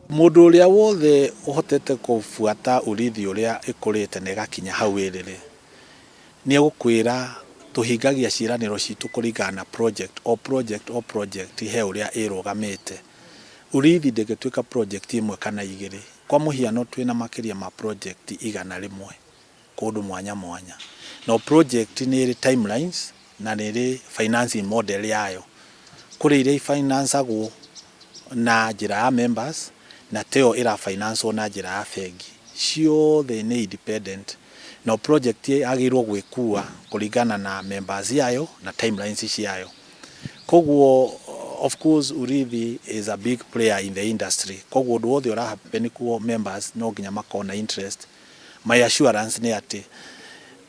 Mũndũ ũrĩa wothe ũhotete kũbuata Urithi ũrĩa ĩkũrĩte na ĩgakinya hau ĩrĩ nĩ egũkwĩra tũhingagia ciĩranĩro citũ kũringana na project he ũrĩa ĩrũgamĩte. Urithi ndĩngĩtuĩka project ĩmwe kana igĩrĩ. Kwa mũhiano twĩna makĩria ma project 100 kũndũ mwanya mwanya. No project nĩ ĩrĩ timelines na nĩ ĩrĩ financing model yayo. Kũrĩ iria ifinanceagwo na njĩra ya members na teo ĩrafinancewo na njĩra ya bengi. Ciothe nĩ independent. No project agĩrĩirwo gwĩkua kũringana na members yayo na timelines ciayo. Koguo of course Urithi is a big player in the industry. Koguo ũndũ wothe ũrahappen kuo members no nginya makona interest. My assurance nĩ atĩ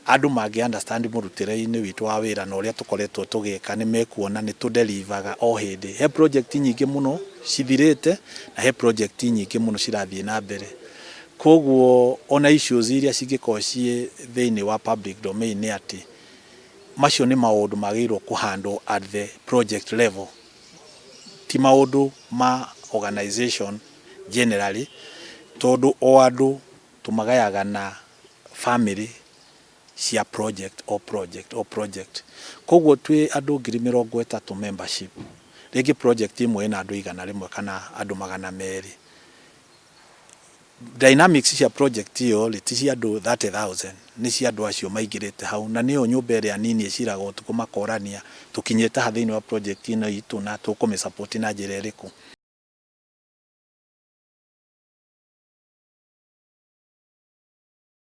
andũ mangĩ understand mũrutĩre-inĩ witũ wa wĩra na ũrĩa tũkoretwo tũgĩka nĩ mekuona nĩ tũdelivaga o hĩndĩ. He project nyingĩ mũno cithirĩte na he project nyingĩ mũno cirathiĩ na mbere. Koguo ona issues iria cingĩkorwo ciĩ thĩinĩ wa public domain nĩ atĩ macio nĩ maũndũ magĩrĩirwo kũhandle at the project level. Ti maũndũ ma organization generally tondũ o andũ tũmagayaga na family cia project. Koguo twĩ andũ 30,000 membership. Rĩngĩ project ĩmwe ĩna andũ 100 kana andũ 200. Dynamics cia project ĩyo ti cia andũ 30,000 nĩ cia andũ acio maingĩrĩte hau na nĩyo nyũmba ĩrĩa nini ĩciragwo ũtukũ makorania tũkinyĩte ha thĩinĩ wa project ĩno itũ na tũkũmĩsupport na njĩra ĩrĩkũ.